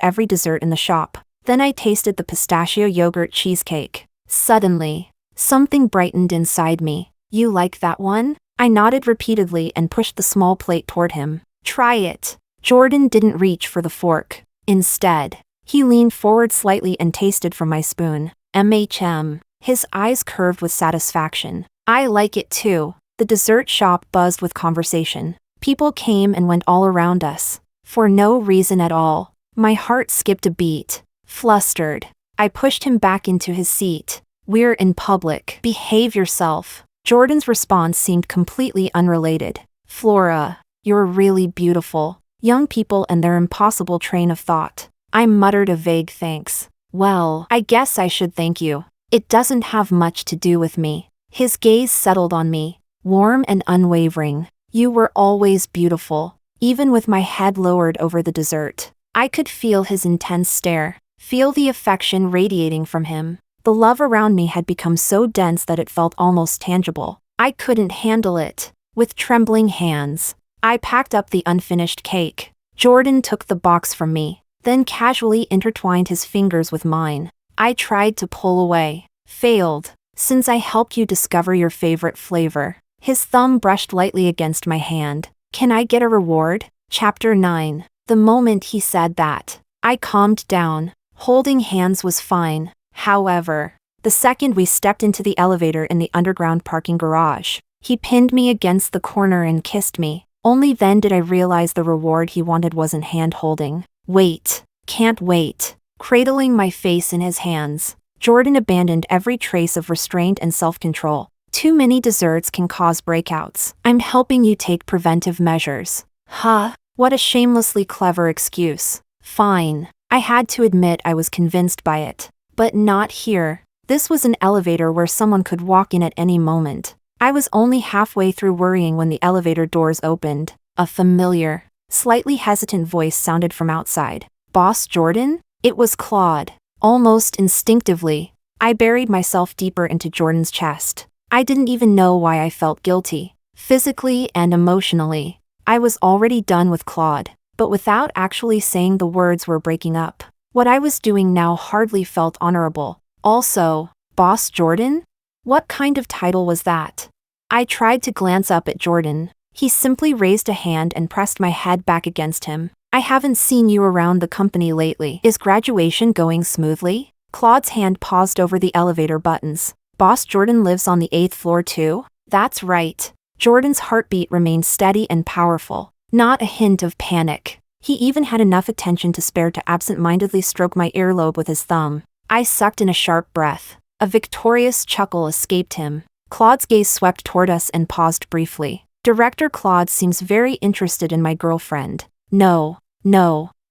Speaker 1: every dessert in the shop. Then I tasted the pistachio yogurt cheesecake. Suddenly, something brightened inside me. You like that one? I nodded repeatedly and pushed the small plate toward him. Try it. Jordan didn't reach for the fork. Instead, he leaned forward slightly and tasted from my spoon. His eyes curved with satisfaction. I like it too. The dessert shop buzzed with conversation. People came and went all around us. For no reason at all. My heart skipped a beat. Flustered, I pushed him back into his seat. We're in public. Behave yourself. Jordan's response seemed completely unrelated. Flora, you're really beautiful. Young people and their impossible train of thought. I muttered a vague thanks. Well, I guess I should thank you. It doesn't have much to do with me. His gaze settled on me, warm and unwavering. You were always beautiful. Even with my head lowered over the dessert, I could feel his intense stare, feel the affection radiating from him. The love around me had become so dense that it felt almost tangible. I couldn't handle it. With trembling hands, I packed up the unfinished cake. Jordan took the box from me, then casually intertwined his fingers with mine. I tried to pull away. Failed. Since I helped you discover your favorite flavor. His thumb brushed lightly against my hand. Can I get a reward? Chapter 9. The moment he said that, I calmed down. Holding hands was fine. However, the second we stepped into the elevator in the underground parking garage, he pinned me against the corner and kissed me. Only then did I realize the reward he wanted wasn't hand-holding. Wait. Can't wait. Cradling my face in his hands, Jordan abandoned every trace of restraint and self-control. Too many desserts can cause breakouts. I'm helping you take preventive measures. Huh? What a shamelessly clever excuse. Fine. I had to admit I was convinced by it. But not here. This was an elevator where someone could walk in at any moment. I was only halfway through worrying when the elevator doors opened. A familiar, slightly hesitant voice sounded from outside. Boss Jordan? It was Claude. Almost instinctively, I buried myself deeper into Jordan's chest. I didn't even know why I felt guilty. Physically and emotionally, I was already done with Claude, but without actually saying the words we're breaking up. What I was doing now hardly felt honorable. Also, Boss Jordan? What kind of title was that? I tried to glance up at Jordan. He simply raised a hand and pressed my head back against him. I haven't seen you around the company lately. Is graduation going smoothly? Claude's hand paused over the elevator buttons. Boss Jordan lives on the 8th floor too? That's right. Jordan's heartbeat remained steady and powerful. Not a hint of panic. He even had enough attention to spare to absent-mindedly stroke my earlobe with his thumb. I sucked in a sharp breath. A victorious chuckle escaped him. Claude's gaze swept toward us and paused briefly. Director Claude seems very interested in my girlfriend. No.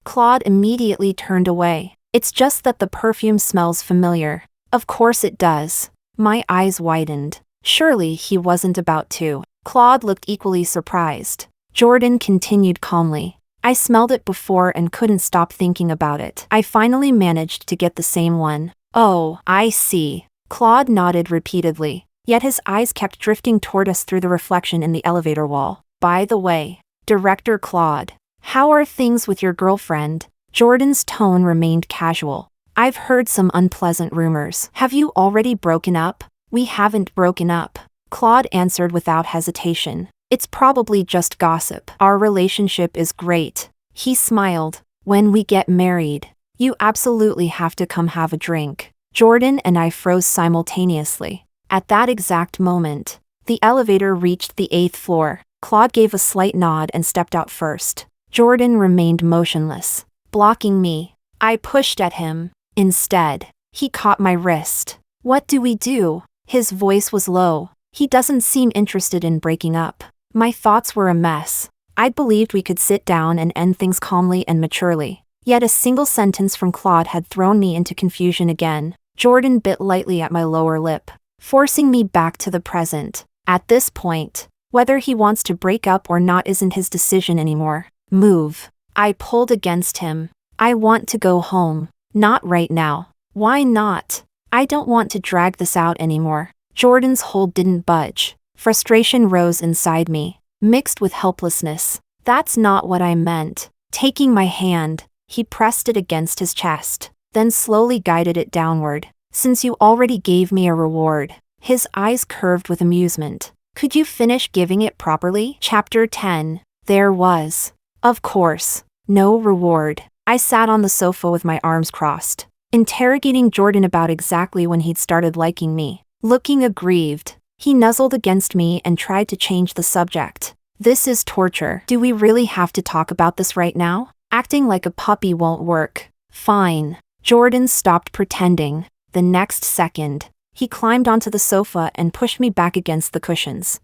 Speaker 1: Claude immediately turned away. It's just that the perfume smells familiar. Of course it does. My eyes widened. Surely he wasn't about to. Claude looked equally surprised. Jordan continued calmly. I smelled it before and couldn't stop thinking about it. I finally managed to get the same one. Oh, I see. Claude nodded repeatedly, yet his eyes kept drifting toward us through the reflection in the elevator wall. By the way, Director Claude, how are things with your girlfriend? Jordan's tone remained casual. I've heard some unpleasant rumors. Have you already broken up? We haven't broken up. Claude answered without hesitation. It's probably just gossip. Our relationship is great. He smiled. When we get married, you absolutely have to come have a drink. Jordan and I froze simultaneously. At that exact moment, the elevator reached the 8th floor. Claude gave a slight nod and stepped out first. Jordan remained motionless, blocking me. I pushed at him. Instead, he caught my wrist. What do we do? His voice was low. He doesn't seem interested in breaking up. My thoughts were a mess. I'd believed we could sit down and end things calmly and maturely. Yet a single sentence from Claude had thrown me into confusion again. Jordan bit lightly at my lower lip, forcing me back to the present. At this point, whether he wants to break up or not isn't his decision anymore. Move. I pulled against him. I want to go home. Not right now. Why not? I don't want to drag this out anymore. Jordan's hold didn't budge. Frustration rose inside me, mixed with helplessness. That's not what I meant. Taking my hand, he pressed it against his chest, then slowly guided it downward. Since you already gave me a reward. His eyes curved with amusement. Could you finish giving it properly? Chapter 10. There was, of course, no reward. I sat on the sofa with my arms crossed, interrogating Jordan about exactly when he'd started liking me. Looking aggrieved, he nuzzled against me and tried to change the subject. This is torture. Do we really have to talk about this right now? Acting like a puppy won't work. Fine. Jordan stopped pretending. The next second, he climbed onto the sofa and pushed me back against the cushions.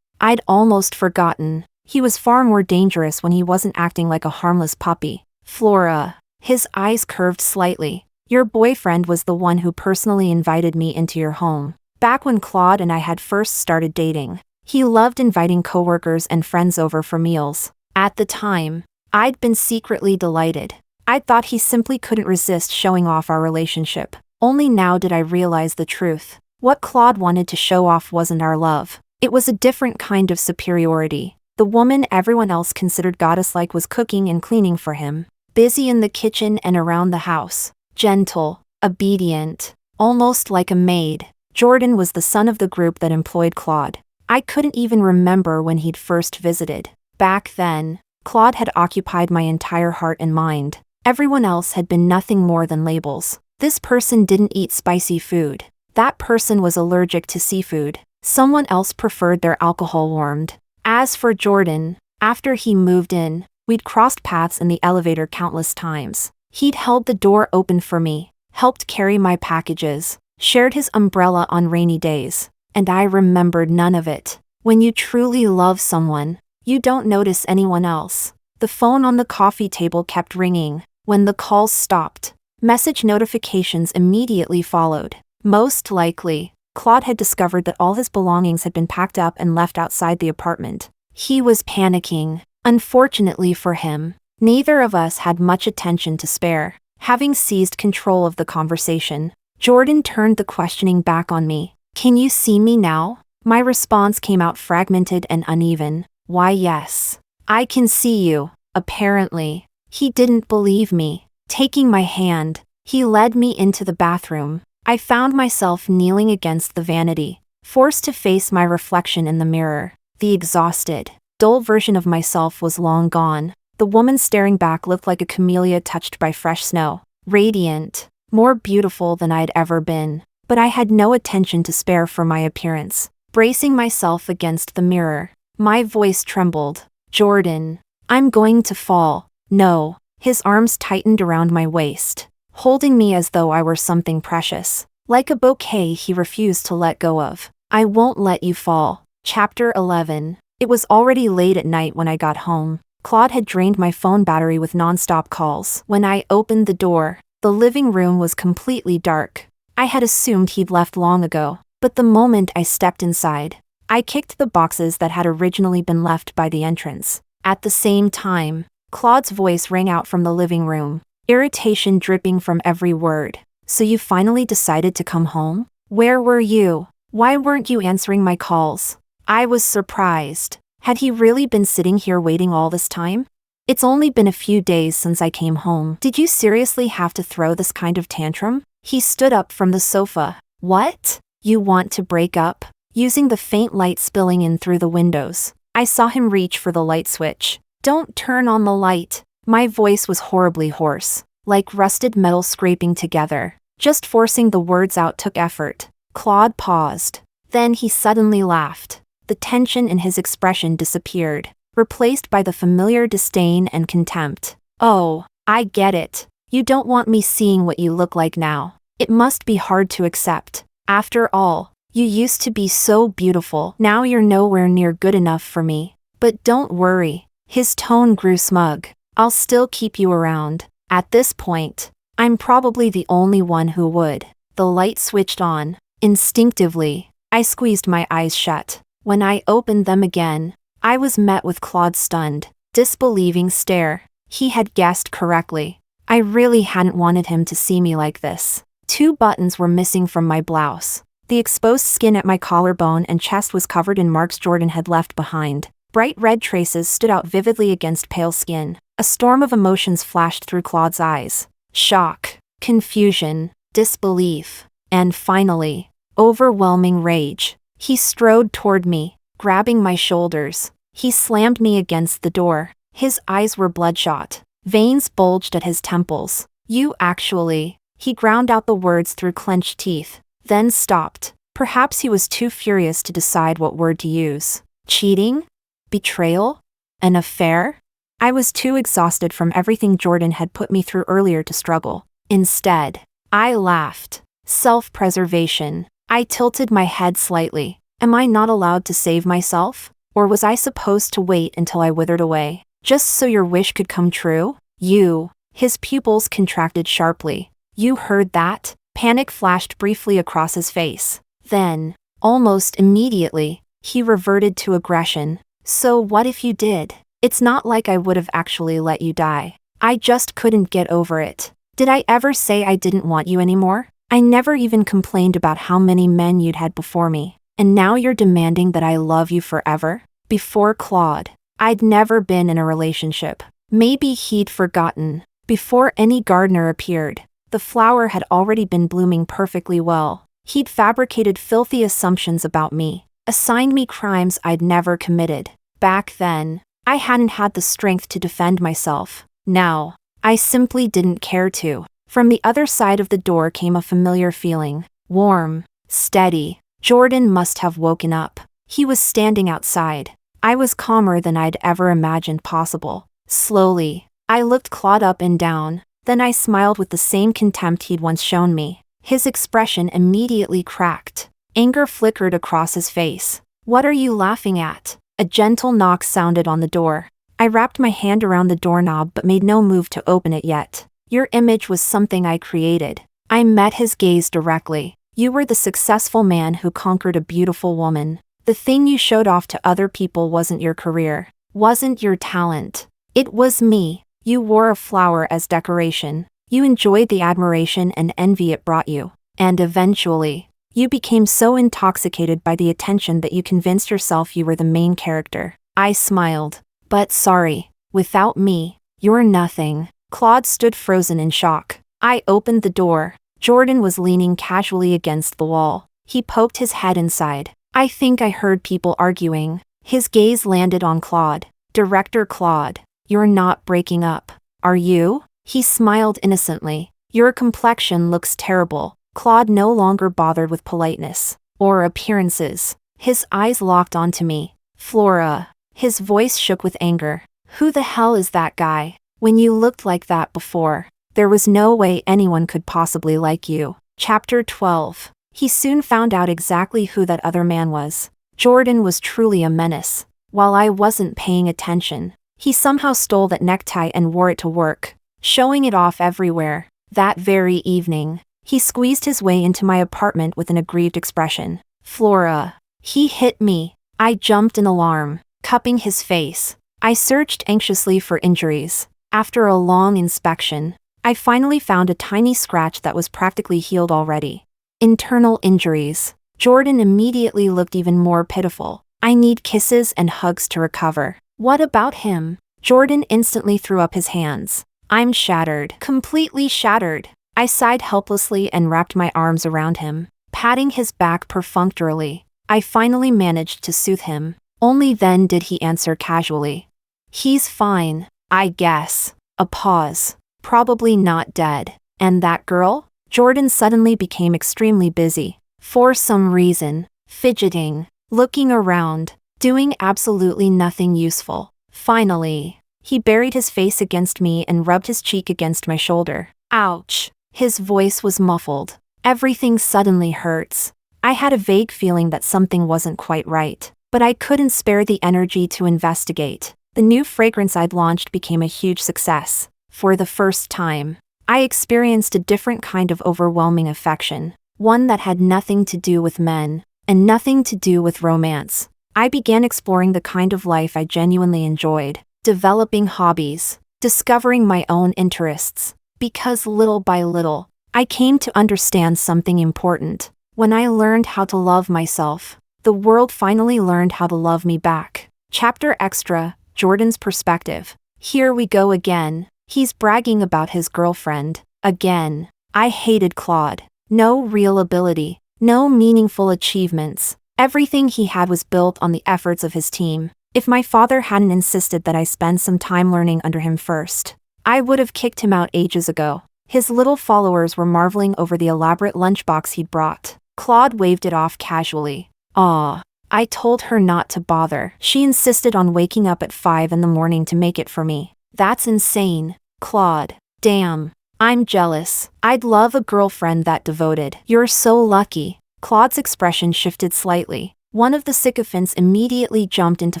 Speaker 1: I'd almost forgotten. He was far more dangerous when he wasn't acting like a harmless puppy. Flora. His eyes curved slightly. Your boyfriend was the one who personally invited me into your home. Back when Claude and I had first started dating, he loved inviting coworkers and friends over for meals. At the time, I'd been secretly delighted. I thought he simply couldn't resist showing off our relationship. Only now did I realize the truth. What Claude wanted to show off wasn't our love. It was a different kind of superiority. The woman everyone else considered goddess-like was cooking and cleaning for him, busy in the kitchen and around the house, gentle, obedient, almost like a maid. Jordan was the son of the group that employed Claude. I couldn't even remember when he'd first visited. Back then, Claude had occupied my entire heart and mind. Everyone else had been nothing more than labels. This person didn't eat spicy food. That person was allergic to seafood. Someone else preferred their alcohol warmed. As for Jordan, after he moved in, we'd crossed paths in the elevator countless times. He'd held the door open for me, helped carry my packages, shared his umbrella on rainy days, and I remembered none of it. When you truly love someone, you don't notice anyone else. The phone on the coffee table kept ringing. When the calls stopped, message notifications immediately followed. Most likely, Claude had discovered that all his belongings had been packed up and left outside the apartment. He was panicking. Unfortunately for him, neither of us had much attention to spare. Having seized control of the conversation, Jordan turned the questioning back on me. "Can you see me now?" My response came out fragmented and uneven. "Why, yes. I can see you." Apparently, he didn't believe me. Taking my hand, he led me into the bathroom. I found myself kneeling against the vanity, forced to face my reflection in the mirror. The exhausted, dull version of myself was long gone. The woman staring back looked like a camellia touched by fresh snow, radiant, more beautiful than I'd ever been. But I had no attention to spare for my appearance. Bracing myself against the mirror, my voice trembled. "Jordan, I'm going to fall." "No." His arms tightened around my waist, holding me as though I were something precious. Like a bouquet he refused to let go of. "I won't let you fall." Chapter 11. It was already late at night when I got home. Claude had drained my phone battery with non-stop calls. When I opened the door, the living room was completely dark. I had assumed he'd left long ago, but the moment I stepped inside, I kicked the boxes that had originally been left by the entrance. At the same time, Claude's voice rang out from the living room, irritation dripping from every word. "So you finally decided to come home? Where were you? Why weren't you answering my calls?" I was surprised. Had he really been sitting here waiting all this time? "It's only been a few days since I came home. Did you seriously have to throw this kind of tantrum?" He stood up from the sofa. "What? You want to break up?" Using the faint light spilling in through the windows, I saw him reach for the light switch. "Don't turn on the light." My voice was horribly hoarse, like rusted metal scraping together. Just forcing the words out took effort. Claude paused. Then he suddenly laughed. The tension in his expression disappeared, replaced by the familiar disdain and contempt. "Oh, I get it. You don't want me seeing what you look like now. It must be hard to accept. After all, you used to be so beautiful. Now you're nowhere near good enough for me. But don't worry." His tone grew smug. "I'll still keep you around." At this point, I'm probably the only one who would. The light switched on. Instinctively, I squeezed my eyes shut. When I opened them again, I was met with Claude's stunned, disbelieving stare. He had guessed correctly. I really hadn't wanted him to see me like this. 2 buttons were missing from my blouse. The exposed skin at my collarbone and chest was covered in marks Jordan had left behind. Bright red traces stood out vividly against pale skin. A storm of emotions flashed through Claude's eyes. Shock, confusion, disbelief, and finally, overwhelming rage. He strode toward me, grabbing my shoulders. He slammed me against the door. His eyes were bloodshot. Veins bulged at his temples. "You actually..." He ground out the words through clenched teeth, then stopped. Perhaps he was too furious to decide what word to use. Cheating? Betrayal? An affair? I was too exhausted from everything Jordan had put me through earlier to struggle. Instead, I laughed. Self-preservation. I tilted my head slightly. Am I not allowed to save myself? Or was I supposed to wait until I withered away, just so your wish could come true? You. His pupils contracted sharply. "You heard that?" Panic flashed briefly across his face. Then, almost immediately, he reverted to aggression. "So what if you did? It's not like I would have actually let you die. I just couldn't get over it. Did I ever say I didn't want you anymore? I never even complained about how many men you'd had before me. And now you're demanding that I love you forever? Before Claude, I'd never been in a relationship. Maybe he'd forgotten. Before any gardener appeared, the flower had already been blooming perfectly well. He'd fabricated filthy assumptions about me, assigned me crimes I'd never committed. Back then, I hadn't had the strength to defend myself. Now, I simply didn't care to. From the other side of the door came a familiar feeling. Warm, steady. Jordan must have woken up. He was standing outside. I was calmer than I'd ever imagined possible. Slowly, I looked Claude up and down. Then I smiled with the same contempt he'd once shown me. His expression immediately cracked. Anger flickered across his face. "What are you laughing at?" A gentle knock sounded on the door. I wrapped my hand around the doorknob but made no move to open it yet. "Your image was something I created." I met his gaze directly. "You were the successful man who conquered a beautiful woman. The thing you showed off to other people wasn't your career, wasn't your talent. It was me. You wore a flower as decoration. You enjoyed the admiration and envy it brought you. And eventually, you became so intoxicated by the attention that you convinced yourself you were the main character." I smiled. "But sorry, without me, you're nothing." Claude stood frozen in shock. I opened the door. Jordan was leaning casually against the wall. He poked his head inside. "I think I heard people arguing." His gaze landed on Claude. "Director Claude, you're not breaking up, are you?" He smiled innocently. "Your complexion looks terrible." Claude no longer bothered with politeness or appearances. His eyes locked onto me. "Flora." His voice shook with anger. "Who the hell is that guy? When you looked like that before, there was no way anyone could possibly like you." Chapter 12. He soon found out exactly who that other man was. Jordan was truly a menace. While I wasn't paying attention, he somehow stole that necktie and wore it to work, showing it off everywhere. That very evening, he squeezed his way into my apartment with an aggrieved expression. "Flora." He hit me. I jumped in alarm, cupping his face. I searched anxiously for injuries. After a long inspection, I finally found a tiny scratch that was practically healed already. Internal injuries. Jordan immediately looked even more pitiful. "I need kisses and hugs to recover." "What about him?" Jordan instantly threw up his hands. "I'm shattered. Completely shattered." I sighed helplessly and wrapped my arms around him, patting his back perfunctorily. I finally managed to soothe him. Only then did he answer casually. "He's fine, I guess." A pause. "Probably not dead." "And that girl?" Jordan suddenly became extremely busy. For some reason, fidgeting, looking around, doing absolutely nothing useful. Finally, he buried his face against me and rubbed his cheek against my shoulder. "Ouch." His voice was muffled. "Everything suddenly hurts." I had a vague feeling that something wasn't quite right, but I couldn't spare the energy to investigate. The new fragrance I'd launched became a huge success. For the first time, I experienced a different kind of overwhelming affection, one that had nothing to do with men, and nothing to do with romance. I began exploring the kind of life I genuinely enjoyed, developing hobbies, discovering my own interests, because little by little, I came to understand something important. When I learned how to love myself, the world finally learned how to love me back. Chapter Extra, Jordan's Perspective. Here we go again. He's bragging about his girlfriend. Again. I hated Claude. No real ability. No meaningful achievements. Everything he had was built on the efforts of his team. If my father hadn't insisted that I spend some time learning under him first, I would have kicked him out ages ago. His little followers were marveling over the elaborate lunchbox he'd brought. Claude waved it off casually. "Aw, I told her not to bother. She insisted on waking up at 5 in the morning to make it for me." "That's insane." "Claude, damn. I'm jealous. I'd love a girlfriend that devoted." "You're so lucky." Claude's expression shifted slightly. One of the sycophants immediately jumped in to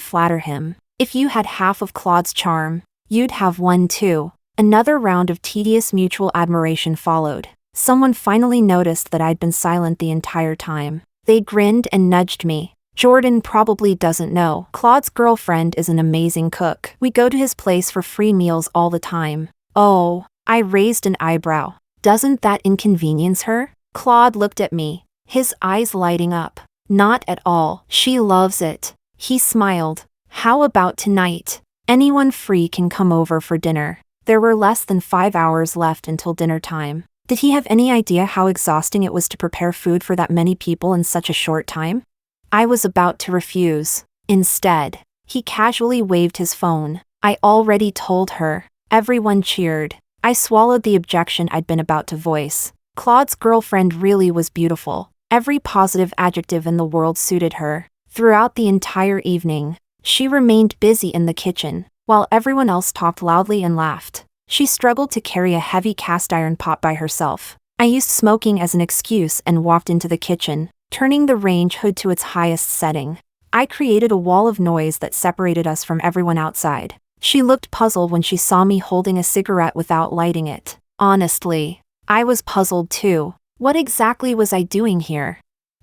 Speaker 1: flatter him. "If you had half of Claude's charm, you'd have one too." Another round of tedious mutual admiration followed. Someone finally noticed that I'd been silent the entire time. They grinned and nudged me. "Jordan probably doesn't know. Claude's girlfriend is an amazing cook. We go to his place for free meals all the time." "Oh." I raised an eyebrow. "Doesn't that inconvenience her?" Claude looked at me, his eyes lighting up. Not at all. She loves it. He smiled. How about tonight? Anyone free can come over for dinner. There were less than 5 hours left until dinner time. Did he have any idea how exhausting it was to prepare food for that many people in such a short time? I was about to refuse. Instead, he casually waved his phone. I already told her. Everyone cheered. I swallowed the objection I'd been about to voice. Claude's girlfriend really was beautiful. Every positive adjective in the world suited her. Throughout the entire evening, she remained busy in the kitchen, while everyone else talked loudly and laughed. She struggled to carry a heavy cast iron pot by herself. I used smoking as an excuse and walked into the kitchen, turning the range hood to its highest setting. I created a wall of noise that separated us from everyone outside. She looked puzzled when she saw me holding a cigarette without lighting it. Honestly, I was puzzled too. What exactly was I doing here?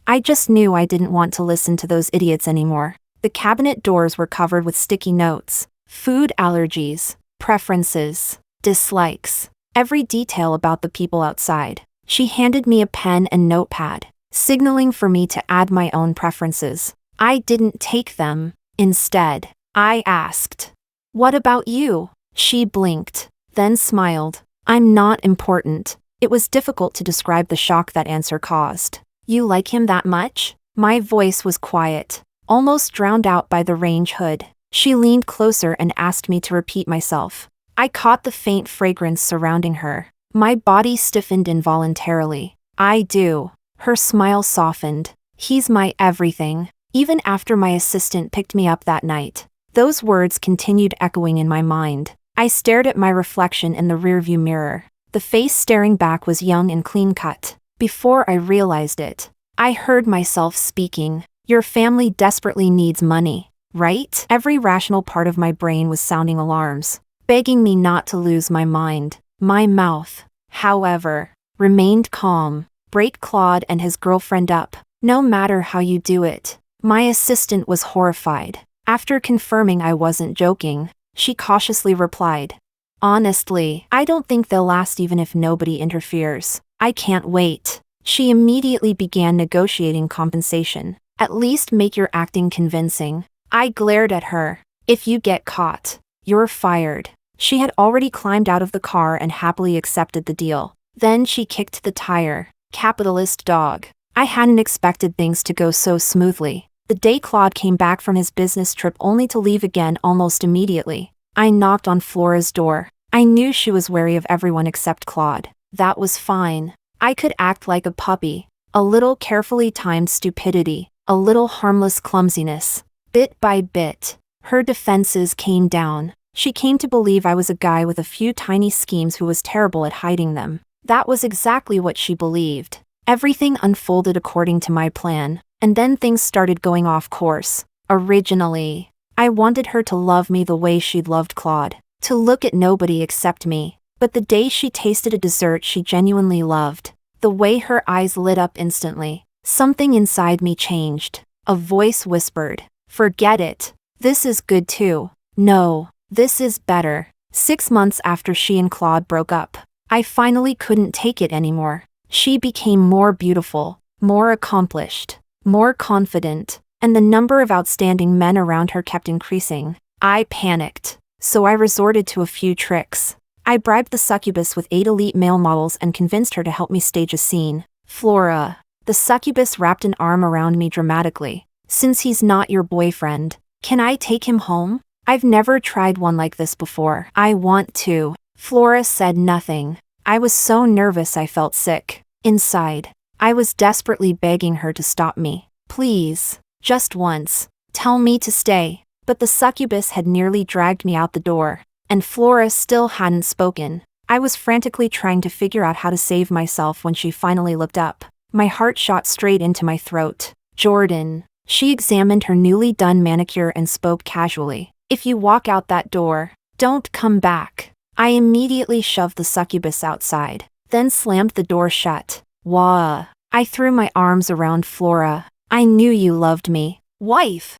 Speaker 1: I just knew I didn't want to listen to those idiots anymore. The cabinet doors were covered with sticky notes. Food allergies, preferences, dislikes, every detail about the people outside. She handed me a pen and notepad, signaling for me to add my own preferences. I didn't take them. Instead, I asked, "What about you?" She blinked, then smiled. "I'm not important." It was difficult to describe the shock that answer caused. "You like him that much?" My voice was quiet, almost drowned out by the range hood. She leaned closer and asked me to repeat myself. I caught the faint fragrance surrounding her. My body stiffened involuntarily. "I do." Her smile softened. "He's my everything." Even after my assistant picked me up that night, those words continued echoing in my mind. I stared at my reflection in the rearview mirror. The face staring back was young and clean-cut. Before I realized it, I heard myself speaking. "Your family desperately needs money, right?" Every rational part of my brain was sounding alarms, begging me not to lose my mind. My mouth, however, remained calm. "Break Claude and his girlfriend up, no matter how you do it." My assistant was horrified. After confirming I wasn't joking, she cautiously replied, "Honestly, I don't think they'll last even if nobody interferes. I can't wait." She immediately began negotiating compensation. "At least make your acting convincing." I glared at her. "If you get caught, you're fired." She had already climbed out of the car and happily accepted the deal. Then she kicked the tire. Capitalist dog. I hadn't expected things to go so smoothly. The day Claude came back from his business trip only to leave again almost immediately, I knocked on Flora's door. I knew she was wary of everyone except Claude. That was fine. I could act like a puppy. A little carefully timed stupidity, a little harmless clumsiness. Bit by bit, her defenses came down. She came to believe I was a guy with a few tiny schemes who was terrible at hiding them. That was exactly what she believed. Everything unfolded according to my plan, and then things started going off course. Originally, I wanted her to love me the way she'd loved Claude, to look at nobody except me. But the day she tasted a dessert she genuinely loved, the way her eyes lit up instantly, something inside me changed. A voice whispered, "Forget it. This is good too. No, this is better." 6 months after she and Claude broke up, I finally couldn't take it anymore. She became more beautiful, more accomplished, more confident, and the number of outstanding men around her kept increasing. I panicked, so I resorted to a few tricks. I bribed the succubus with 8 elite male models and convinced her to help me stage a scene. "Flora." The succubus wrapped an arm around me dramatically. "Since he's not your boyfriend, can I take him home? I've never tried one like this before." "I want to." Flora said nothing. I was so nervous I felt sick. Inside, I was desperately begging her to stop me. "Please, just once, tell me to stay." But the succubus had nearly dragged me out the door, and Flora still hadn't spoken. I was frantically trying to figure out how to save myself when she finally looked up. My heart shot straight into my throat. "Jordan." She examined her newly done manicure and spoke casually. "If you walk out that door, don't come back." I immediately shoved the succubus outside, then slammed the door shut. "Wah." I threw my arms around Flora. "I knew you loved me, wife."